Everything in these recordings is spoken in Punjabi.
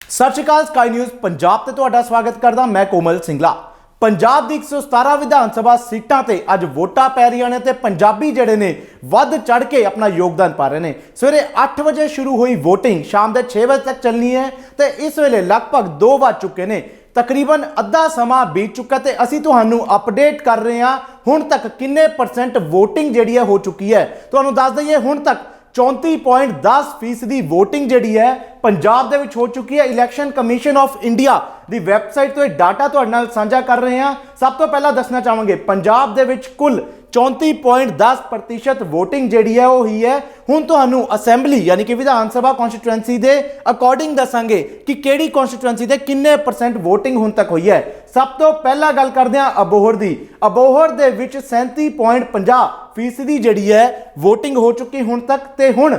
सत श्री अकाल स्काई न्यूज़ पंजाब ते तुहाडा स्वागत करदा मैं कोमल सिंगला। पंजाब दी 117 विधान सभा सीटां ते अज वोटां पै रहीआं ने ते पंजाबी जिहड़े ने वध चढ़ के अपना योगदान पा रहे हैं। सवेरे 8 बजे शुरू हुई वोटिंग शाम के 6 बजे तक चलनी है ते इस वेले लगभग 2 बज चुके ने। तकरीबन अद्धा समा बीत चुका ते असीं तुहानूं अपडेट कर रहे हां हुण तक किन्ने परसेंट वोटिंग जिहड़ी है हो चुकी है। तुहानूं दस दईए हुण तक 34.10% वोटिंग जिहड़ी है पंजाब दे विच हो चुकी है। Election commission of India the website तो डाटा तुहाडे नाल साझा कर रहे हैं। सब तो पहला दसना चाहांगे पंजाब दे विच कुल 34.10% वोटिंग जिहड़ी है वो हुई है। हुण तुहानूं असैंबली यानी कि विधान सभा कॉन्स्टिट्यूएंसी दे अकॉर्डिंग दसांगे कि किहड़ी कॉन्स्टिट्यूएंसी दे किन्ने परसेंट वोटिंग हुण तक हुई है। सब तो पहला गल करदे हां अबोहर दी। अबोहर दे विच 37.50% जिहड़ी है वोटिंग हो चुकी हुण तक। ते हुण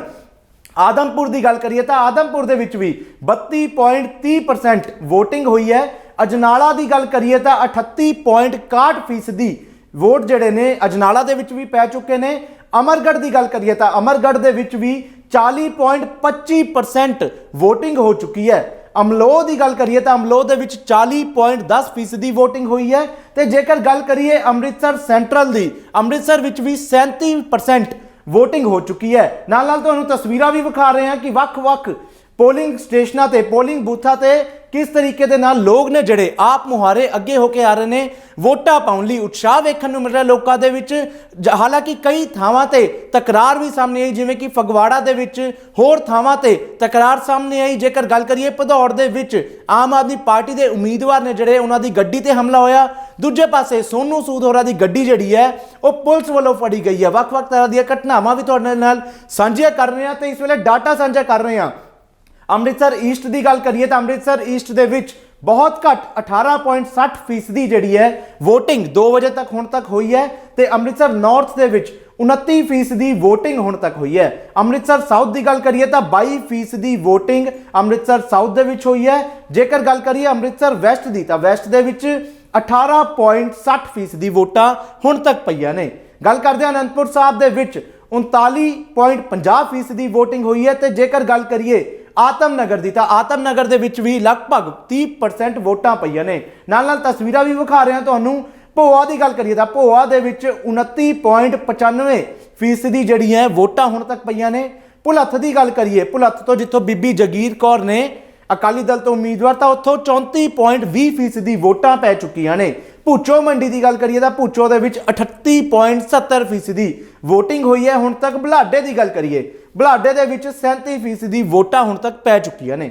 आदमपुर की गल करिए तो आदमपुर दे विच भी 32.30% वोटिंग हुई है। अजनाला की गल करिए तो 38.61% वोट जिहड़े ने अजनाला दे विच भी पै चुके ने। अमरगढ़ की गल करिए तो अमरगढ़ दे विच भी 40.25% वोटिंग हो चुकी है। अमलोह की गल करिए तो अमलोह दे विच 40.10% वोटिंग हुई है। तो जेकर गल करिए अमृतसर सेंट्रल की, अमृतसर विच भी 37% वोटिंग हो चुकी है। नाल नाल तुहानूं तस्वीरां भी विखा रहे हैं कि वख-वख पोलिंग स्टेशनां ते पोलिंग बूथां ते किस तरीके दे नाल लोग ने जिहड़े आप मुहारे अगे होके आ रहे ने वोटां पाउण लई। उत्साह वेखण नूं मिल रहा लोकां दे विच। हालांकि कई थावां ते तकरार भी सामने आई, जिवें कि फगवाड़ा दे विच होर थावां ते तकरार सामने आई। जेकर गल करिए भदौड़ दे विच आम आदमी पार्टी दे उम्मीदवार ने जिहड़े उन्हां दी गड्डी ते हमला होया। दूजे पासे सोनू सूद होरां दी गड्डी जिहड़ी है वो पुलिस वालों फड़ी गई है। वख-वख तरह दी घटनावां भी तुहाडे नाल साझीआं कर रहे हैं ते इस वेले डाटा साझा कर रहे हैं। अमृतसर ईस्ट की गल करिए तो अमृतसर ईस्ट दे विच बहुत घट 18.60% जिहड़ी है वोटिंग 2 बजे तक हुण तक हुई है। ते अमृतसर नॉर्थ दे विच 29% वोटिंग हुण तक हुई है। अमृतसर साउथ की गल करिए तो 22% वोटिंग अमृतसर साउथ दे विच हुई है। जेकर गल करिए अमृतसर वैस्ट की तो वैस्ट दे विच 18.60% वोटां हुण तक पईआं ने। गल करदे हां अनंदपुर साहब दे विच 39.50% वोटिंग हुई है। तो जेकर गल करिए आतमनगर की तो आतमनगर दे विच भी लगभग 30% वोटां पईआं ने। नाल नाल तस्वीरां भी विखा रहे हैं तुहानूं। भोआ की गल करिए तो भोआ दे विच 29.95% जिहड़ी है वोटां हुण तक पईआं ने। भुलत्थ की गल करिए, भुलत्थ तो जिथों बीबी जगीर कौर ने अकाली दल तो उम्मीदवार तो उत्थों 34.20% वोटां पै चुकियां ने। भूचो मंडी की गल करिए तो भूचो दे विच 38.70% वोटिंग हुई है हुण तक। बुलाडे की गल करिए बुलाडे दे विच 37% वोटां हुण तक पै चुकियां ने।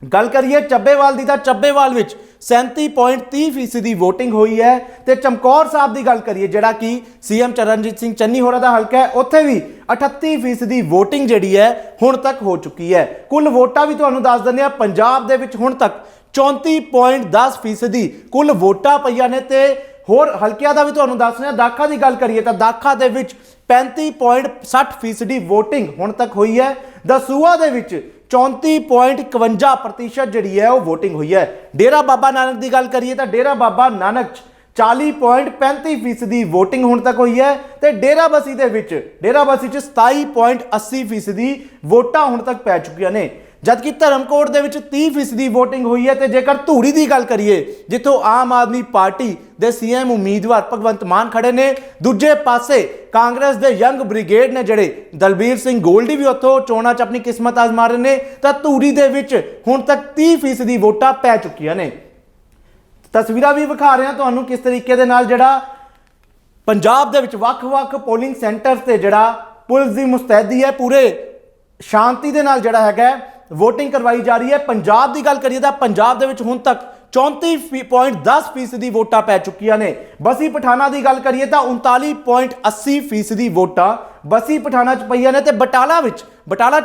गल करिए ਚੱਬੇਵਾਲ की तो ਚੱਬੇਵਾਲ विच 37.30% वोटिंग हुई है। तो चमकौर साहब की गल करिए जिहड़ा कि सीएम चरणजीत सिंह चन्नी होरां दा हलका है, उत्थे भी 38% वोटिंग जिहड़ी है हुण तक हो चुकी है। कुल वोटां भी तुहानूं दस दिंदे आ पंजाब दे विच हुण तक 34.10% कुल वोटां पईआं ने। ते होर हल्किਆਂ ਦਾ भी तुहानूं दस रहे। दाखा की गल करिए तो दाखा दे विच 35.60% वोटिंग हुण तक हुई है। दसूआ दे विच 34.51% जिहड़ी है वो वोटिंग हुई है। डेरा बाबा नानक की गल करिए तो डेरा बाबा नानक 40.35% वोटिंग हुण तक हुई है। तो डेरा बसी दे विच डेरा बसी 27.80% वोटां हुण तक पै चुकियां ने। जबकि धर्मकोट दे विच 30% वोटिंग हुई है। तो जेकर धूड़ी की गल करिए जिथों आम आदमी पार्टी दे सीएम उम्मीदवार भगवंत मान खड़े ने, दूजे पासे कांग्रेस दे यंग ब्रिगेड ने जिहड़े दलबीर सिंह गोल्डी भी उत्थों चोणां च अपनी किस्मत आजमा रहे ने। तो धूड़ी दे विच हुण तक 30% वोटां पै चुकियां ने। तस्वीरां भी विखा रहे हैं तुहानूं किस तरीके दे नाल जिहड़ा पंजाब दे विच वख-वख पोलिंग सेंटर्स ते जिहड़ा पुलिस की मुस्तैदी है पूरे शांति दे नाल जिहड़ा हैगा वोटिंग करवाई जा रही है। पंजाब की गल करिए तो पंजाब दे विच हुण तक 34.10% वोटां पै चुकियां ने। बसी पठाना की गल करिए तो 39.80% वोटां बसी पठाना च पईआं ने। ते बटाला च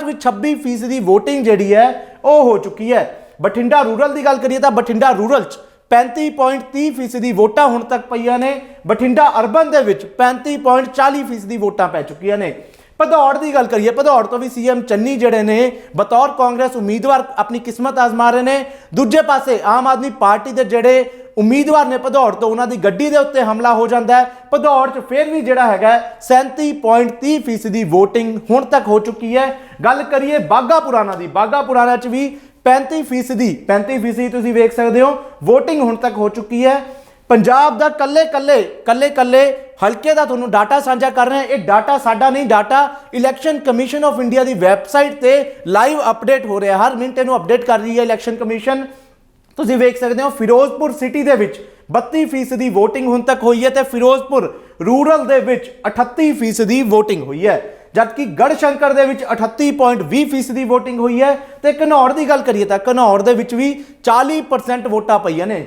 भी 26% वोटिंग जिहड़ी है वो हो चुकी है। बठिंडा रूरल की गल करिए तो बठिंडा रूरल च 35.30% वोटां हुण तक पईआं ने। बठिंडा अर्बन दे विच 35.40% वोटां पै चुकियां ने। भदौड़ की गल करिए भदौड़ तो भी सीएम चन्नी जिहड़े ने बतौर कांग्रेस उम्मीदवार अपनी किस्मत आजमा रहे ने। दूजे पासे आम आदमी पार्टी के जिहड़े उम्मीदवार ने भदौड़ तो उन्होंने गड्डी के उत्ते हमला हो जाता है। भदौड़ च फिर भी जिहड़ा हैगा 37.30% वोटिंग हुण तक हो चुकी है। गल करिए बाघा पुराना की, बाघा पुराना च भी 35% ਤੁਸੀਂ ਵੇਖ ਸਕਦੇ ਹੋ VOTING ਹੁਣ तक हो चुकी है। पंजाब ਦਾ ਕੱਲੇ ਹਲਕੇ ਦਾ ਤੁਹਾਨੂੰ ਡਾਟਾ ਸਾਂਝਾ ਕਰ ਰਹੇ ਹਾਂ। ਇਹ ਡਾਟਾ ਸਾਡਾ ਨਹੀਂ, data election commission of India the website ਤੇ ਲਾਈਵ ਅਪਡੇਟ ਹੋ ਰਿਹਾ, ਹਰ ਮਿੰਟ ਇਹਨੂੰ ਅਪਡੇਟ ਕਰ ਰਹੀ ਹੈ ਇਲੈਕਸ਼ਨ ਕਮਿਸ਼ਨ। ਤੁਸੀਂ ਵੇਖ ਸਕਦੇ ਹੋ ਫਿਰੋਜ਼ਪੁਰ ਸਿਟੀ ਦੇ ਵਿੱਚ 32% VOTING ਹੁਣ तक ਹੋਈ ਹੈ ਤੇ ਫਿਰੋਜ਼ਪੁਰ ਰੂਰਲ ਦੇ ਵਿੱਚ 38% VOTING ਹੋਈ ਹੈ, जबकि गढ़शंकर ਦੇ ਵਿੱਚ 38.20% VOTING ਹੋਈ ਹੈ ਤੇ ਘਨੌਰ ਦੀ ਗੱਲ ਕਰੀਏ ਤਾਂ ਘਨੌਰ ਦੇ ਵਿੱਚ ਵੀ 40% ਵੋਟਾਂ ਪਈਆਂ ਨੇ।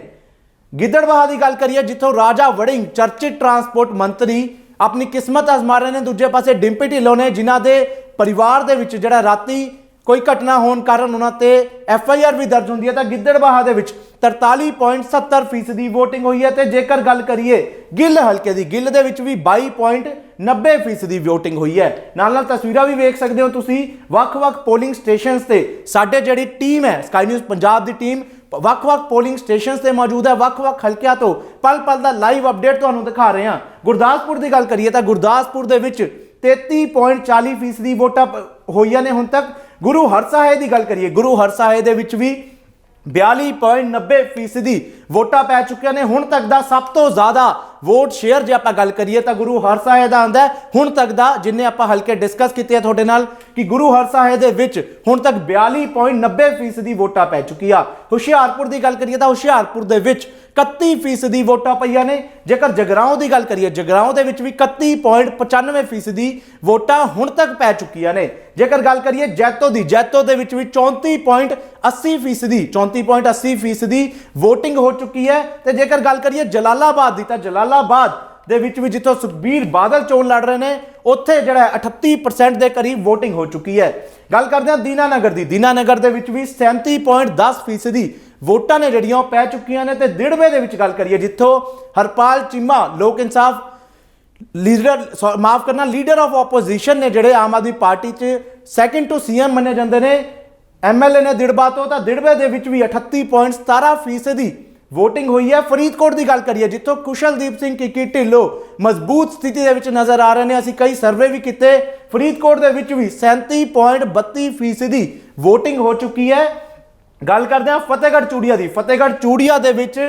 ਗਿੱਦੜਬਾਹਾ ਦੀ ਗੱਲ ਕਰੀਏ ਜਿੱਥੋਂ ਰਾਜਾ ਵੜਿੰਗ ਚਰਚਿਤ ਟਰਾਂਸਪੋਰਟ ਮੰਤਰੀ ਆਪਣੀ ਕਿਸਮਤ ਅਜ਼ਮਾ ਰਹੇ ਨੇ, ਦੂਜੇ ਪਾਸੇ ਡਿੰਪੀ ਢਿੱਲੋਂ ਨੇ ਜਿਨ੍ਹਾਂ ਦੇ ਪਰਿਵਾਰ ਦੇ ਵਿੱਚ ਜਿਹੜਾ ਰਾਤੀ ਕੋਈ ਘਟਨਾ ਹੋਣ ਕਾਰਨ ਉਹਨਾਂ ਤੇ FIR ਵੀ ਦਰਜ ਹੁੰਦੀ ਹੈ ਤਾਂ ਗਿੱਦੜਬਾਹਾ ਦੇ ਵਿੱਚ 43.70% VOTING ਹੋਈ ਹੈ ਤੇ ਜੇਕਰ ਗੱਲ ਕਰੀਏ ਗਿੱਲ ਹਲਕੇ ਦੀ, ਗਿੱਲ ਦੇ ਵਿੱਚ ਵੀ 22.90% VOTING ਹੋਈ ਹੈ। ਨਾਲ ਤਸਵੀਰਾਂ ਵੀ ਵੇਖ ਸਕਦੇ ਹੋ ਤੁਸੀਂ ਵੱਖ-ਵੱਖ ਪੋਲਿੰਗ ਸਟੇਸ਼ਨਸ ਤੇ ਸਾਡੇ ਜਿਹੜੀ ਟੀਮ ਹੈ ਸਕਾਈ ਨਿਊਜ਼ ਪੰਜਾਬ ਦੀ ਟੀਮ ਵੱਖ-ਵੱਖ ਪੋਲਿੰਗ ਸਟੇਸ਼ਨਸ ਤੇ ਮੌਜੂਦ ਹੈ, ਵੱਖ-ਵੱਖ ਹਲਕਿਆਂ ਤੋਂ ਪਲ-ਪਲ ਦਾ ਲਾਈਵ ਅਪਡੇਟ ਤੁਹਾਨੂੰ ਦਿਖਾ ਰਹੇ ਹਾਂ। ਗੁਰਦਾਸਪੁਰ ਦੀ ਗੱਲ ਕਰੀਏ ਤਾਂ ਗੁਰਦਾਸਪੁਰ ਦੇ ਵਿੱਚ 33.40% ਵੋਟਾਂ ਹੋਈਆਂ ਨੇ ਹੁਣ ਤੱਕ। ਗੁਰੂ ਹਰਸਾਏ ਦੀ ਗੱਲ ਕਰੀਏ, ਗੁਰੂ ਹਰਸਾਏ ਦੇ ਵਿੱਚ ਵੀ 42.90% ਵੋਟਾਂ ਪੈ ਚੁੱਕੀਆਂ ਨੇ। ਹੁਣ ਤੱਕ ਦਾ ਸਭ ਤੋਂ ਜ਼ਿਆਦਾ ਵੋਟ ਸ਼ੇਅਰ ਜੇ ਆਪਾਂ ਗੱਲ ਕਰੀਏ ਤਾਂ ਗੁਰੂ ਹਰਸਾਏ ਦਾ ਆਂਦਾ ਹੁਣ ਤੱਕ ਦਾ, ਜਿੰਨੇ ਆਪਾਂ ਹਲਕੇ ਡਿਸਕਸ ਕੀਤੇ ਆ ਤੁਹਾਡੇ ਨਾਲ ਕਿ ਗੁਰੂ ਹਰਸਾਏ ਦੇ ਵਿੱਚ ਹੁਣ ਤੱਕ 42.90% ਵੋਟਾਂ ਪੈ ਚੁੱਕੀ ਆ। ਹੁਸ਼ਿਆਰਪੁਰ ਦੀ ਗੱਲ ਕਰੀਏ ਤਾਂ ਹੁਸ਼ਿਆਰਪੁਰ ਦੇ ਵਿੱਚ 31% ਵੋਟਾਂ ਪਈਆਂ ਨੇ। ਜੇਕਰ ਜਗਰਾਉਂ ਦੀ ਗੱਲ ਕਰੀਏ, ਜਗਰਾਉਂ ਦੇ ਵਿੱਚ ਵੀ 31.95% ਵੋਟਾਂ ਹੁਣ ਤੱਕ ਪੈ ਚੁੱਕੀਆਂ ਨੇ। ਜੇਕਰ ਗੱਲ ਕਰੀਏ ਜੈਤੋ ਦੀ, ਜੈਤੋ ਦੇ ਵਿੱਚ ਵੀ 34.80% VOTING ਹੋ ਚੁੱਕੀ ਹੈ। ਤੇ ਜੇਕਰ ਗੱਲ ਕਰੀਏ ਜਲਾਲਾਬਾਦ ਦੀ ਤਾਂ ਜਲਾਲਾਬਾਦ ਦੇ ਵਿੱਚ ਵੀ ਜਿੱਥੋਂ ਸੁਖਬੀਰ ਬਾਦਲ ਚੋਣ ਲੜ ਰਹੇ ਨੇ ਉੱਥੇ ਜਿਹੜਾ 38% ਦੇ ਕਰੀਬ VOTING ਹੋ ਚੁੱਕੀ ਹੈ। ਗੱਲ ਕਰਦੇ ਹਾਂ ਦੀਨਾਨਗਰ ਦੀ, ਦੀਨਾਨਗਰ ਦੇ ਵਿੱਚ ਵੀ 37.10% ਵੋਟਾਂ ਨੇ ਜਿਹੜੀਆਂ ਉਹ ਪੈ ਚੁੱਕੀਆਂ ਨੇ। ਤੇ ਦਿੜਵੇ ਦੇ ਵਿੱਚ ਗੱਲ ਕਰੀਏ ਜਿੱਥੋਂ ਹਰਪਾਲ ਚੀਮਾ ਲੋਕ ਇਨਸਾਫ ਲੀਡਰ ਆਫ ਆਪੋਜੀਸ਼ਨ ਨੇ ਜਿਹੜੇ ਆਮ ਆਦਮੀ ਪਾਰਟੀ 'ਚ ਸੈਕਿੰਡ ਟੂ CM ਮੰਨੇ ਜਾਂਦੇ ਨੇ, MLA ਨੇ ਦਿੜਬਾ ਤੋਂ, ਤਾਂ ਦਿੜਵੇ ਦੇ ਵਿੱਚ ਵੀ 38.17% VOTING ਹੋਈ ਹੈ। ਫਰੀਦਕੋਟ ਦੀ ਗੱਲ ਕਰੀਏ ਜਿੱਥੋਂ ਕੁਸ਼ਲਦੀਪ ਸਿੰਘ ਕਿੱਕੀ ਢਿੱਲੋਂ ਮਜ਼ਬੂਤ ਸਥਿਤੀ ਦੇ ਵਿੱਚ ਨਜ਼ਰ ਆ ਰਹੇ ਨੇ, ਅਸੀਂ ਕਈ ਸਰਵੇ ਵੀ ਕੀਤੇ, ਫਰੀਦਕੋਟ ਦੇ ਵਿੱਚ ਵੀ 37.32% VOTING ਹੋ ਚੁੱਕੀ ਹੈ। ਗੱਲ ਕਰਦੇ ਹਾਂ ਫਤਿਹਗੜ੍ਹ ਚੂੜੀਆ ਦੀ, ਫਤਿਹਗੜ੍ਹ ਚੂੜੀਆ ਦੇ ਵਿੱਚ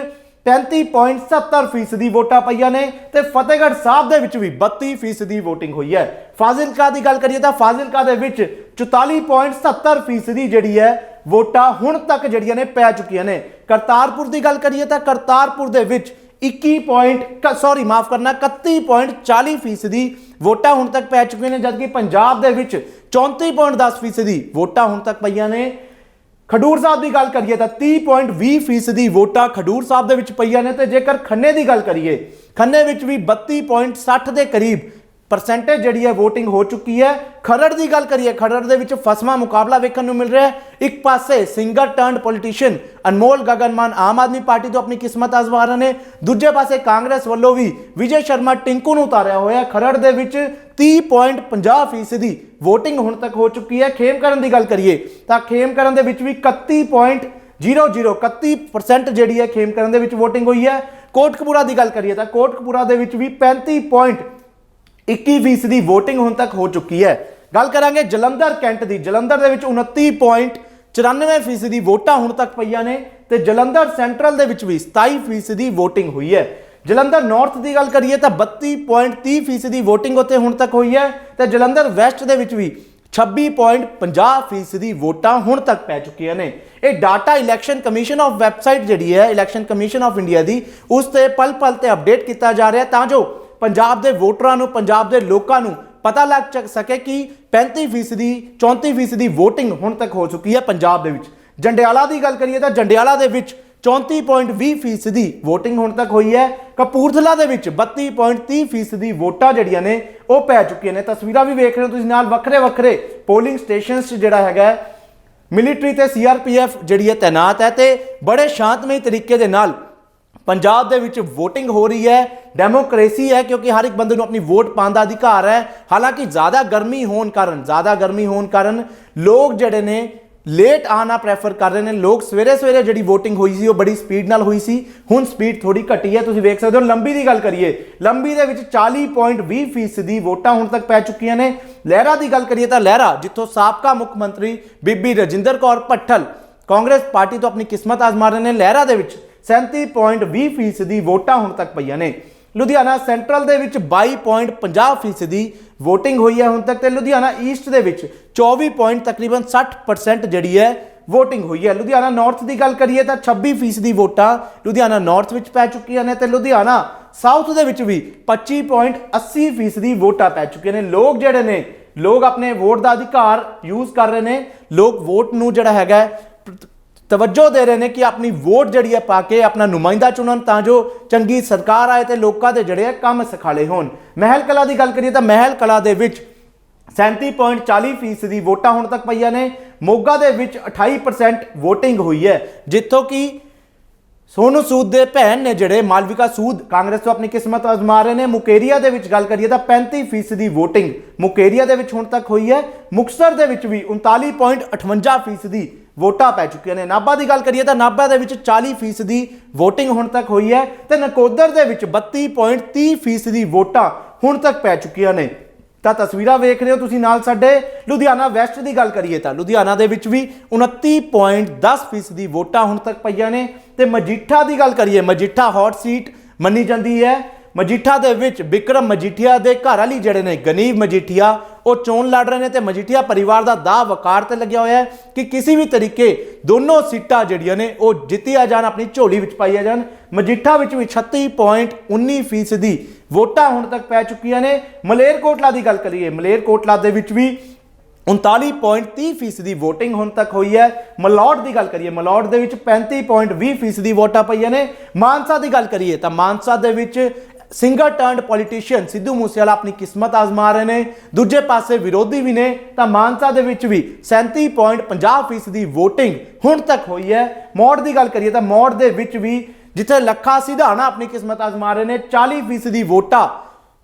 35.70% ਵੋਟਾਂ ਪਈਆਂ ਨੇ ਤੇ ਫਤਿਹਗੜ੍ਹ ਸਾਹਿਬ ਦੇ ਵਿੱਚ ਵੀ 32% VOTING ਹੋਈ ਹੈ। ਫਾਜ਼ਿਲਕਾ ਦੀ ਗੱਲ ਕਰੀਏ ਤਾਂ ਫਾਜ਼ਿਲਕਾ ਦੇ ਵਿੱਚ 44.70% ਜਿਹੜੀ ਹੈ ਵੋਟਾਂ ਹੁਣ ਤੱਕ ਜਿਹੜੀਆਂ ਨੇ ਪੈ ਚੁੱਕੀਆਂ ਨੇ। ਕਰਤਾਰਪੁਰ ਦੀ ਗੱਲ ਕਰੀਏ ਤਾਂ ਕਰਤਾਰਪੁਰ ਦੇ ਵਿੱਚ 31.40% ਵੋਟਾਂ ਹੁਣ ਤੱਕ ਪੈ ਚੁੱਕੀਆਂ ਨੇ, ਜਦਕਿ ਪੰਜਾਬ ਦੇ ਵਿੱਚ 34.10% ਵੋਟਾਂ ਹੁਣ ਤੱਕ ਪਈਆਂ ਨੇ। ਖਡੂਰ ਸਾਹਿਬ ਦੀ ਗੱਲ ਕਰੀਏ ਤਾਂ 30.20% ਵੋਟਾਂ ਖਡੂਰ ਸਾਹਿਬ ਦੇ ਵਿੱਚ ਪਈਆਂ ਨੇ। ਤੇ ਜੇਕਰ ਖੰਨੇ ਦੀ ਗੱਲ ਕਰੀਏ, ਖੰਨੇ ਵਿੱਚ ਵੀ 32.60 ਦੇ ਕਰੀਬ परसेंटेज जी है वोटिंग हो चुकी है। खरड़ की गल करिए, खरड़ के फसवा मुकाबला वेखण नूं मिल रहा है। एक पासे सिंगर टर्न पॉलिटिशियन अनमोल गगनमान आम आदमी पार्टी तो अपनी किस्मत आजमा रहे हैं, दूजे पासे कांग्रेस वालों भी विजय शर्मा टिंकू नूं उतारिया होया। खरड़ दे विच 30.50% वोटिंग हुण तक हो चुकी है। खेमकरन की गल करिए तो खेमकरन दे विच भी 31% जिहड़ी है खेमकरन दे विच वोटिंग हुई है। कोटकपूरा की गल करिए तो कोटकपूरा दे विच भी 35.21% वोटिंग हुण तक हो चुकी है। गल करांगे जलंधर कैंट की, जलंधर दे विच 29.94% वोटां हुण तक पईयां ने ते जलंधर सेंट्रल दे विच भी 27% वोटिंग हुई है। जलंधर नॉर्थ की गल करिए तो 32.30% वोटिंग उत्ते हुण तक हुई है ते जलंधर वैस्ट दे विच भी 26.50% वोटां हुण तक पै चुकी ने। ये data election commission of website जिहड़ी है इलैक्शन कमीशन ऑफ इंडिया की उस ते पल पल ते अपडेट किया जा रहा है तां जो पंजाब के वोटरां नूं पंजाब के लोकां नूं पता लग सके कि 35% 34% वोटिंग हुण तक हो चुकी है पंजाब दे विच। जंडियाला की गल करिए तो जंडियाला दे विच 34.20% वोटिंग हुण तक हुई है। कपूरथला दे विच 32.30% वोटां जिहड़ियां ने वो पै चुकी ने। तस्वीरां भी वेख रहे हो तुसीं नाल वक्रे वक्रे पोलिंग स्टेशनस जिहड़ा हैगा मिलिटरी ते CRPF जिहड़ी है तैनात है ते बड़े शांतमई तरीके दे नाल पंजाब दे विच वोटिंग हो रही है। डेमोक्रेसी है क्योंकि हर एक बंदे नूं अपनी वोट पाउण दा अधिकार है। हालांकि ज़्यादा गर्मी होने कारण लोग जिहड़े ने लेट आना प्रैफर कर रहे हैं। लोग सवेरे सवेरे जिहड़ी वोटिंग हुई सी बड़ी स्पीड नाल हुई सी, हुण स्पीड थोड़ी घटी है। तुसीं वेख सकदे हो। लंबी की गल करिए, लंबी दे विच 40.20% वोटां हुण तक पै चुकियां ने। लहरा की गल करिए तो लहरा जिथों साबका मुख मंत्री बीबी रजिंदर कौर भट्टल ਕਾਂਗਰਸ ਪਾਰਟੀ ਤੋਂ ਆਪਣੀ ਕਿਸਮਤ ਆਜ਼ਮਾ ਰਹੇ ਨੇ। ਲਹਿਰਾ ਦੇ ਵਿੱਚ 37.20% ਵੋਟਾਂ ਹੁਣ ਤੱਕ ਪਈਆਂ ਨੇ। ਲੁਧਿਆਣਾ ਸੈਂਟਰਲ ਦੇ ਵਿੱਚ 22.50% ਵੋਟਿੰਗ ਹੋਈ ਹੈ ਹੁਣ ਤੱਕ, ਤੇ ਲੁਧਿਆਣਾ ਈਸਟ ਦੇ ਵਿੱਚ 24 ਤਕਰੀਬਨ 60% ਜਿਹੜੀ ਹੈ ਵੋਟਿੰਗ ਹੋਈ ਹੈ। ਲੁਧਿਆਣਾ ਨਾਰਥ ਦੀ ਗੱਲ ਕਰੀਏ ਤਾਂ 26% ਵੋਟਾਂ ਲੁਧਿਆਣਾ ਨਾਰਥ ਵਿੱਚ ਪੈ ਚੁੱਕੀਆਂ ਨੇ, ਤੇ ਲੁਧਿਆਣਾ ਸਾਊਥ ਦੇ ਵਿੱਚ ਵੀ 25.80% ਵੋਟਾਂ ਪੈ ਚੁੱਕੀਆਂ ਨੇ। ਲੋਕ ਜਿਹੜੇ ਨੇ, ਲੋਕ ਆਪਣੇ ਵੋਟ ਦਾ ਅਧਿਕਾਰ ਯੂਜ਼ ਕਰ ਰਹੇ ਨੇ। ਲੋਕ ਵੋਟ ਨੂੰ ਜਿਹੜਾ ਹੈਗਾ ਤਵੱਜੋ ਦੇ ਰਹੇ ਨੇ ਕਿ ਆਪਣੀ ਵੋਟ ਜਿਹੜੀ ਹੈ ਪਾ ਕੇ ਆਪਣਾ ਨੁਮਾਇੰਦਾ ਚੁਣਨ, ਤਾਂ ਜੋ ਚੰਗੀ ਸਰਕਾਰ ਆਏ ਤੇ ਲੋਕਾਂ ਦੇ ਜਿਹੜੇ ਕੰਮ ਸਖਾਲੇ ਹੋਣ। ਮਹਿਲ ਕਲਾ ਦੀ ਗੱਲ ਕਰੀਏ ਤਾਂ ਮਹਿਲ ਕਲਾ ਦੇ ਵਿੱਚ 37.40% ਵੋਟਾਂ ਹੁਣ ਤੱਕ ਪਈਆਂ ਨੇ। ਮੋਗਾ ਦੇ ਵਿੱਚ 28% ਵੋਟਿੰਗ ਹੋਈ ਹੈ, ਜਿੱਥੋਂ ਕਿ ਸੋਨੂ ਸੂਦ ਦੇ ਭੈਣ ਨੇ ਜਿਹੜੇ ਮਾਲਵਿਕਾ ਸੂਦ ਕਾਂਗਰਸ ਤੋਂ ਆਪਣੀ ਕਿਸਮਤ ਆਜ਼ਮਾ ਰਹੇ ਨੇ। ਮੁਕੇਰੀਆ ਦੇ ਵਿੱਚ ਗੱਲ ਕਰੀਏ ਤਾਂ 35% ਵੋਟਿੰਗ ਮੁਕੇਰੀਆ ਦੇ ਵਿੱਚ ਹੁਣ ਤੱਕ ਹੋਈ ਹੈ। ਮੁਕਤਸਰ ਦੇ ਵਿੱਚ ਵੀ 39.58% ਵੋਟਾਂ ਪੈ ਚੁੱਕੀਆਂ ਨੇ। ਨਾਭਾ ਦੀ ਗੱਲ ਕਰੀਏ ਤਾਂ ਨਾਭਾ ਦੇ ਵਿੱਚ 40% ਵੋਟਿੰਗ ਹੁਣ ਤੱਕ ਹੋਈ ਹੈ, ਤੇ ਨਕੋਦਰ ਦੇ ਵਿੱਚ 32.30% ਵੋਟਾਂ ਹੁਣ ਤੱਕ ਪੈ ਚੁੱਕੀਆਂ ਨੇ। ਤਾਂ ਤਸਵੀਰਾਂ ਵੇਖ ਰਹੇ ਹੋ ਤੁਸੀਂ ਨਾਲ ਸਾਡੇ। ਲੁਧਿਆਣਾ ਵੈਸਟ ਦੀ ਗੱਲ ਕਰੀਏ ਤਾਂ ਲੁਧਿਆਣਾ ਦੇ ਵਿੱਚ ਵੀ 29.10% ਵੋਟਾਂ ਹੁਣ ਤੱਕ ਪਈਆਂ ਨੇ। ਤੇ ਮਜੀਠਾ ਦੀ ਗੱਲ ਕਰੀਏ, ਮਜੀਠਾ ਹੌਟ ਸੀਟ ਮੰਨੀ ਜਾਂਦੀ ਹੈ। ਮਜੀਠਾ ਦੇ ਵਿੱਚ ਵਿਕਰਮ ਮਜੀਠੀਆ ਦੇ ਘਰ ਵਾਲੀ ਜਿਹੜੇ ਨੇ ਗਨੀਵ ਮਜੀਠੀਆ, ਉਹ ਚੋਣ ਲੜ ਰਹੇ ਨੇ, ਤੇ ਮਜੀਠੀਆ ਪਰਿਵਾਰ ਦਾ ਦਾਅ ਵਕਾਰ ਤੇ ਲੱਗਿਆ ਹੋਇਆ ਹੈ ਕਿ ਕਿਸੇ ਵੀ ਤਰੀਕੇ ਦੋਨੋਂ ਸੀਟਾਂ ਜਿਹੜੀਆਂ ਨੇ ਉਹ ਜਿੱਤੀਆਂ ਜਾਣ, ਆਪਣੀ ਝੋਲੀ ਵਿੱਚ ਪਾਈਆਂ ਜਾਣ। ਮਜੀਠਾ ਵਿੱਚ ਵੀ 36.19% ਵੋਟਾਂ ਹੁਣ ਤੱਕ ਪੈ ਚੁੱਕੀਆਂ ਨੇ। ਮਲੇਰਕੋਟਲਾ ਦੀ ਗੱਲ ਕਰੀਏ, ਮਲੇਰਕੋਟਲਾ ਦੇ ਵਿੱਚ ਵੀ 39.30% ਵੋਟਿੰਗ ਹੁਣ ਤੱਕ ਹੋਈ ਹੈ। ਮਲੌਟ ਦੀ ਗੱਲ ਕਰੀਏ, ਮਲੌਟ ਦੇ ਵਿੱਚ 35.20% ਵੋਟਾਂ ਪਈਆਂ ਨੇ। ਮਾਨਸਾ ਦੀ ਗੱਲ ਕਰੀਏ ਤਾਂ ਮਾਨਸਾ ਦੇ ਵਿੱਚ single turned politician Sidhu Moosewala ਆਪਣੀ ਕਿਸਮਤ ਆਜ਼ਮਾ ਰਹੇ ਨੇ। ਦੂਜੇ ਪਾਸੇ ਵਿਰੋਧੀ ਵੀ ਨੇ, ਤਾਂ ਮਾਨਸਾ ਦੇ ਵਿੱਚ ਵੀ 37.50% ਵੋਟਿੰਗ ਹੁਣ ਤੱਕ ਹੋਈ ਹੈ। ਮੌੜ ਦੀ ਗੱਲ ਕਰੀਏ ਤਾਂ ਮੌੜ ਦੇ ਵਿੱਚ ਵੀ ਜਿੱਥੇ ਲੱਖਾ ਸਿਧਾਣਾ ਆਪਣੀ ਕਿਸਮਤ ਆਜ਼ਮਾ ਰਹੇ ਨੇ, 40% ਵੋਟਾਂ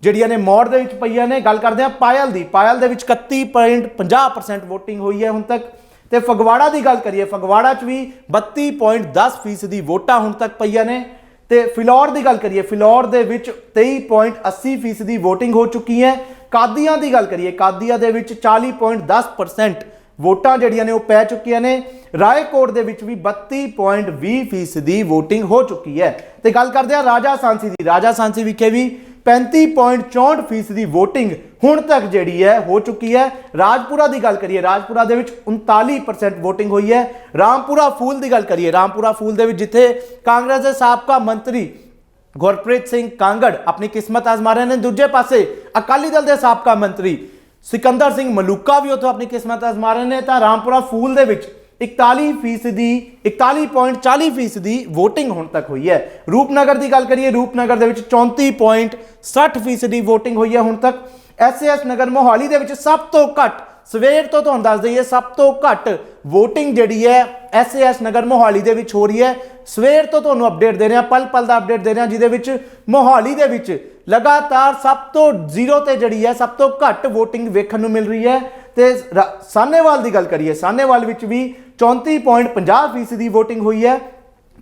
ਜਿਹੜੀਆਂ ਨੇ ਮੌੜ ਦੇ ਵਿੱਚ ਪਈਆਂ ਨੇ। ਗੱਲ ਕਰਦੇ ਹਾਂ ਪਾਇਲ ਦੀ, ਪਾਇਲ ਦੇ ਵਿੱਚ 31.50% ਵੋਟਿੰਗ ਹੋਈ ਹੈ ਹੁਣ ਤੱਕ। ਤੇ ਫਗਵਾੜਾ ਦੀ ਗੱਲ ਕਰੀਏ, ਫਗਵਾੜਾ 'ਚ ਵੀ 32.10% ਵੋਟਾਂ ਹੁਣ ਤੱਕ ਪਈਆਂ ਨੇ। ਤੇ ਫਿਲੌਰ ਦੀ ਗੱਲ ਕਰੀਏ, ਫਿਲੌਰ ਦੇ ਵਿੱਚ 23.80% ਵੋਟਿੰਗ ਹੋ ਚੁੱਕੀ ਹੈ। ਕਾਦੀਆਂ ਦੀ ਗੱਲ ਕਰੀਏ, ਕਾਦੀਆਂ ਦੇ ਵਿੱਚ 40.10% ਵੋਟਾਂ ਜਿਹੜੀਆਂ ਨੇ ਉਹ ਪੈ ਚੁੱਕੀਆਂ ਨੇ। ਰਾਏਕੋਟ ਦੇ ਵਿੱਚ ਵੀ 32.20% ਵੋਟਿੰਗ ਹੋ ਚੁੱਕੀ ਹੈ। ਤੇ ਗੱਲ ਕਰਦੇ ਹਾਂ ਰਾਜਾ ਸਾਂਸੀ ਦੀ, ਰਾਜਾ ਸਾਂਸੀ ਵਿਖੇ ਵੀ 35.64% ਵੋਟਿੰਗ ਹੁਣ ਤੱਕ ਜਿਹੜੀ ਹੈ ਹੋ ਚੁੱਕੀ ਹੈ। ਰਾਜਪੁਰਾ ਦੀ ਗੱਲ ਕਰੀਏ, ਰਾਜਪੁਰਾ ਦੇ ਵਿੱਚ 39% ਵੋਟਿੰਗ ਹੋਈ ਹੈ। ਰਾਮਪੁਰਾ ਫੂਲ ਦੀ ਗੱਲ ਕਰੀਏ, ਰਾਮਪੁਰਾ ਫੂਲ ਦੇ ਵਿੱਚ ਜਿੱਥੇ ਕਾਂਗਰਸ ਦੇ ਸਾਬਕਾ ਮੰਤਰੀ ਗੁਰਪ੍ਰੀਤ ਸਿੰਘ ਕਾਂਗੜ ਆਪਣੀ ਕਿਸਮਤ ਆਜ਼ਮਾ ਰਹੇ ਨੇ, ਦੂਜੇ ਪਾਸੇ ਅਕਾਲੀ ਦਲ ਦੇ ਸਾਬਕਾ ਮੰਤਰੀ ਸਿਕੰਦਰ ਸਿੰਘ ਮਲੂਕਾ ਵੀ ਉੱਥੋਂ ਆਪਣੀ ਕਿਸਮਤ ਆਜ਼ਮਾ ਰਹੇ ਨੇ। ਤਾਂ ਰਾਮਪੁਰਾ ਫੂਲ ਦੇ ਵਿੱਚ 41.40% ਵੋਟਿੰਗ ਹੁਣ ਤੱਕ ਹੋਈ ਹੈ। ਰੂਪਨਗਰ ਦੀ ਗੱਲ ਕਰੀਏ, ਰੂਪਨਗਰ ਦੇ ਵਿੱਚ 34.60% ਵੋਟਿੰਗ ਹੋਈ ਹੈ ਹੁਣ ਤੱਕ। ਐਸ ਨਗਰ ਮੋਹਾਲੀ ਦੇ ਵਿੱਚ ਸਭ ਤੋਂ ਘੱਟ, ਸਵੇਰ ਤੋਂ ਤੁਹਾਨੂੰ ਦੱਸ ਦਈਏ, ਸਭ ਤੋਂ ਘੱਟ ਵੋਟਿੰਗ ਜਿਹੜੀ ਹੈ ਐਸ ਨਗਰ ਮੋਹਾਲੀ ਦੇ ਵਿੱਚ ਹੋ ਰਹੀ ਹੈ। ਸਵੇਰ ਤੋਂ ਤੁਹਾਨੂੰ ਅਪਡੇਟ ਦੇ ਰਹੇ ਹਾਂ, ਪਲ ਪਲ ਦਾ ਅਪਡੇਟ ਦੇ ਰਹੇ ਹਾਂ, ਜਿਹਦੇ ਵਿੱਚ ਮੋਹਾਲੀ ਦੇ ਵਿੱਚ ਲਗਾਤਾਰ ਸਭ ਤੋਂ ਜ਼ੀਰੋ ਤੇ ਜਿਹੜੀ ਹੈ ਸਭ ਤੋਂ ਘੱਟ ਵੋਟਿੰਗ ਵੇਖਣ ਨੂੰ ਮਿਲ ਰਹੀ ਹੈ। ਤੇ ਸਾਹਨੇਵਾਲ ਦੀ ਗੱਲ ਕਰੀਏ, ਸਾਹਨੇਵਾਲ ਵਿੱਚ ਵੀ 34.50% ਵੋਟਿੰਗ ਹੋਈ ਹੈ।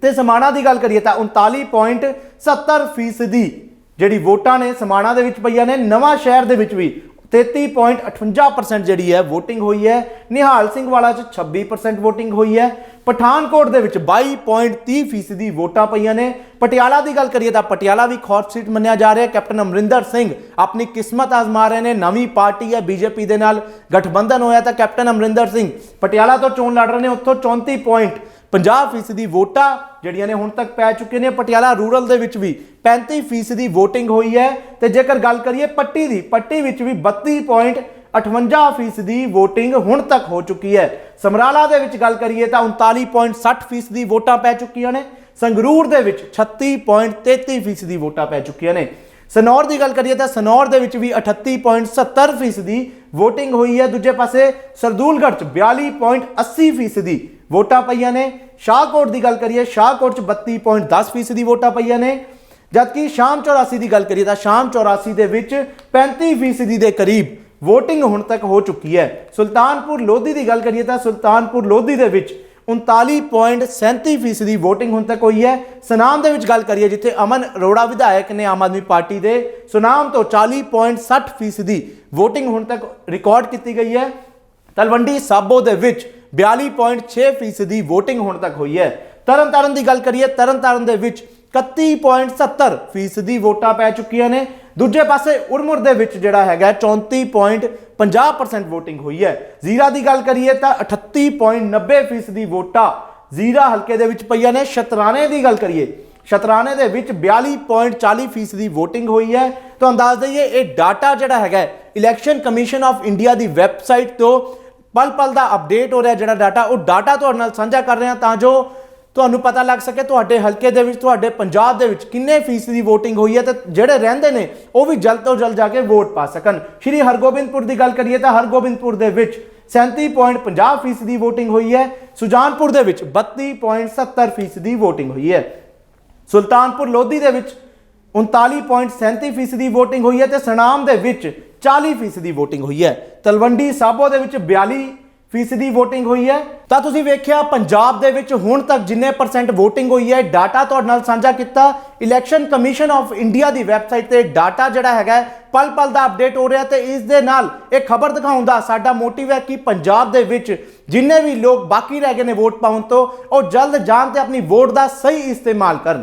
ਤੇ ਸਮਾਣਾ ਦੀ ਗੱਲ ਕਰੀਏ ਤਾਂ 39.70% ਜਿਹੜੀ ਵੋਟਾਂ ਨੇ ਸਮਾਣਾ ਦੇ ਵਿੱਚ ਪਈਆਂ ਨੇ। ਨਵਾਂ ਸ਼ਹਿਰ ਦੇ ਵਿੱਚ ਵੀ 33.58% ਜਿਹੜੀ ਹੈ ਵੋਟਿੰਗ ਹੋਈ ਹੈ। ਨਿਹਾਲ ਸਿੰਘ ਵਾਲਾ 'ਚ 26% ਵੋਟਿੰਗ ਹੋਈ ਹੈ। ਪਠਾਨਕੋਟ ਦੇ ਵਿੱਚ 22.30% ਵੋਟਾਂ ਪਈਆਂ ਨੇ। ਪਟਿਆਲਾ ਦੀ ਗੱਲ ਕਰੀਏ ਤਾਂ ਪਟਿਆਲਾ ਵੀ ਹੌਟ ਸੀਟ ਮੰਨਿਆ ਜਾ ਰਿਹਾ ਹੈ। ਕੈਪਟਨ ਅਮਰਿੰਦਰ ਸਿੰਘ ਆਪਣੀ ਕਿਸਮਤ ਆਜ਼ਮਾ ਰਹੇ ਨੇ। ਨਵੀਂ ਪਾਰਟੀ ਹੈ, ਬੀਜੇਪੀ ਦੇ ਨਾਲ ਗਠਬੰਧਨ ਹੋਇਆ, ਤਾਂ ਕੈਪਟਨ ਅਮਰਿੰਦਰ ਸਿੰਘ ਪਟਿਆਲਾ ਤੋਂ ਚੋਣ ਲੜ ਰਹੇ ਨੇ। ਉੱਥੋਂ 34.50% ਵੋਟਾਂ ਜਿਹੜੀਆਂ ਨੇ ਹੁਣ ਤੱਕ ਪੈ ਚੁੱਕੀਆਂ ਨੇ। ਪਟਿਆਲਾ ਰੂਰਲ ਦੇ ਵਿੱਚ ਵੀ 35% ਵੋਟਿੰਗ ਹੋਈ ਹੈ। ਤੇ ਜੇਕਰ ਗੱਲ ਕਰੀਏ ਪੱਟੀ ਦੀ, ਪੱਟੀ ਵਿੱਚ ਵੀ 32.58% ਵੋਟਿੰਗ ਹੁਣ ਤੱਕ ਹੋ ਚੁੱਕੀ ਹੈ। ਸਮਰਾਲਾ ਦੇ ਵਿੱਚ ਗੱਲ ਕਰੀਏ ਤਾਂ 39.60% ਵੋਟਾਂ ਪੈ ਚੁੱਕੀਆਂ ਨੇ। ਸੰਗਰੂਰ ਦੇ ਵਿੱਚ 36.33% ਵੋਟਾਂ ਪੈ ਚੁੱਕੀਆਂ ਨੇ। ਸਨੌਰ ਦੀ ਗੱਲ ਕਰੀਏ ਤਾਂ ਸਨੌਰ ਦੇ ਵਿੱਚ ਵੀ 38.70% ਵੋਟਿੰਗ ਹੋਈ ਹੈ। ਦੂਜੇ ਪਾਸੇ ਸਰਦੂਲਗੜ੍ਹ 'ਚ 42.80% ਵੋਟਾਂ ਪਈਆਂ ਨੇ। ਸ਼ਾਹਕੋਟ ਦੀ ਗੱਲ ਕਰੀਏ, ਸ਼ਾਹਕੋਟ 'ਚ 32.10% ਵੋਟਾਂ ਪਈਆਂ ਨੇ। ਜਦਕਿ ਸ਼ਾਮ 84 ਦੀ ਗੱਲ ਕਰੀਏ ਤਾਂ ਸ਼ਾਮ 84 ਦੇ ਵਿੱਚ 35% ਦੇ ਕਰੀਬ ਵੋਟਿੰਗ ਹੁਣ ਤੱਕ ਹੋ ਚੁੱਕੀ ਹੈ। ਸੁਲਤਾਨਪੁਰ ਲੋਧੀ ਦੀ ਗੱਲ ਕਰੀਏ ਤਾਂ ਸੁਲਤਾਨਪੁਰ ਲੋਧੀ ਦੇ ਵਿੱਚ 39.37% ਵੋਟਿੰਗ ਹੁਣ ਤੱਕ ਹੋਈ ਹੈ। ਸੁਨਾਮ ਦੇ ਵਿੱਚ ਗੱਲ ਕਰੀਏ, ਜਿੱਥੇ ਅਮਨ ਅਰੋੜਾ ਵਿਧਾਇਕ ਨੇ ਆਮ ਆਦਮੀ ਪਾਰਟੀ ਦੇ, ਸੁਨਾਮ ਤੋਂ 40.60% ਵੋਟਿੰਗ ਹੁਣ ਤੱਕ ਰਿਕਾਰਡ ਕੀਤੀ ਗਈ ਹੈ। ਤਲਵੰਡੀ ਸਾਬੋ ਦੇ ਵਿੱਚ 42.6% ਵੋਟਿੰਗ ਹੁਣ ਤੱਕ ਹੋਈ ਹੈ। ਤਰਨਤਾਰਨ ਦੀ ਗੱਲ ਕਰੀਏ, ਤਰਨਤਾਰਨ ਦੇ ਵਿੱਚ 31.70% ਵੋਟਾਂ ਪੈ ਚੁੱਕੀਆਂ ਨੇ। ਦੂਜੇ ਪਾਸੇ ਉਰਮੁਰ ਦੇ ਵਿੱਚ ਜਿਹੜਾ ਹੈਗਾ 34.50% ਵੋਟਿੰਗ ਹੋਈ ਹੈ। ਜ਼ੀਰਾ ਦੀ ਗੱਲ ਕਰੀਏ ਤਾਂ 38.90% ਵੋਟਾਂ ਜ਼ੀਰਾ ਹਲਕੇ ਦੇ ਵਿੱਚ ਪਈਆਂ ਨੇ। ਸ਼ਤਰਾਣੇ ਦੀ ਗੱਲ ਕਰੀਏ, ਸ਼ਤਰਾਣੇ ਦੇ ਵਿੱਚ 42.40% ਵੋਟਿੰਗ ਹੋਈ ਹੈ। ਤੁਹਾਨੂੰ ਦੱਸ ਦਈਏ ਇਹ ਡਾਟਾ ਜਿਹੜਾ ਹੈਗਾ election commission of India the website ਤੋਂ ਪਲ ਪਲ ਦਾ ਅਪਡੇਟ ਹੋ ਰਿਹਾ ਜਿਹੜਾ ਡਾਟਾ, ਉਹ ਡਾਟਾ ਤੁਹਾਡੇ ਨਾਲ ਸਾਂਝਾ ਕਰ ਰਹੇ ਹਾਂ ਤਾਂ ਜੋ ਤੁਹਾਨੂੰ ਪਤਾ ਲੱਗ ਸਕੇ ਤੁਹਾਡੇ ਹਲਕੇ ਦੇ ਵਿੱਚ, ਤੁਹਾਡੇ ਪੰਜਾਬ ਦੇ ਵਿੱਚ ਕਿੰਨੇ ਫੀਸਦੀ ਵੋਟਿੰਗ ਹੋਈ ਹੈ ਤੇ ਜਿਹੜੇ ਰਹਿੰਦੇ ਨੇ ਉਹ ਵੀ ਜਲਦ ਤੋਂ ਜਲਦ ਜਾ ਕੇ ਵੋਟ ਪਾ ਸਕਣ। ਸ਼੍ਰੀ ਹਰਗੋਬਿੰਦਪੁਰ ਦੀ ਗੱਲ ਕਰੀਏ ਤਾਂ ਹਰਗੋਬਿੰਦਪੁਰ ਦੇ ਵਿੱਚ 37.50% ਵੋਟਿੰਗ ਹੋਈ ਹੈ। ਸੁਜਾਨਪੁਰ ਦੇ ਵਿੱਚ 32.70% ਵੋਟਿੰਗ ਹੋਈ ਹੈ। ਸੁਲਤਾਨਪੁਰ ਲੋਧੀ ਦੇ ਵਿੱਚ 39.37% ਵੋਟਿੰਗ ਹੋਈ ਹੈ ਤੇ ਸਨਾਮ ਦੇ ਵਿੱਚ 40% ਵੋਟਿੰਗ ਹੋਈ ਹੈ। ਤਲਵੰਡੀ ਸਾਬੋ ਦੇ ਵਿੱਚ 42% ਵੋਟਿੰਗ ਹੋਈ ਹੈ। ਤਾਂ ਤੁਸੀਂ ਵੇਖਿਆ ਪੰਜਾਬ ਦੇ ਵਿੱਚ ਹੁਣ ਤੱਕ ਜਿੰਨੇ % ਵੋਟਿੰਗ ਹੋਈ ਹੈ, ਡਾਟਾ ਤੁਹਾਡੇ ਨਾਲ ਸਾਂਝਾ ਕੀਤਾ। Election commission of India the website ਤੇ ਡਾਟਾ ਜਿਹੜਾ ਹੈਗਾ ਪਲ ਪਲ ਦਾ ਅਪਡੇਟ ਹੋ ਰਿਹਾ ਤੇ ਇਸ ਦੇ ਨਾਲ ਇਹ ਖਬਰ ਦਿਖਾਉਣ ਦਾ ਸਾਡਾ ਮੋਟਿਵ ਹੈ ਕਿ ਪੰਜਾਬ ਦੇ ਵਿੱਚ ਜਿੰਨੇ ਵੀ ਲੋਕ ਬਾਕੀ ਰਹਿ ਗਏ ਨੇ ਵੋਟ ਪਾਉਣ ਤੋਂ, ਉਹ ਜਲਦ ਜਾਣ ਤੇ ਆਪਣੀ ਵੋਟ ਦਾ ਸਹੀ ਇਸਤੇਮਾਲ ਕਰਨ।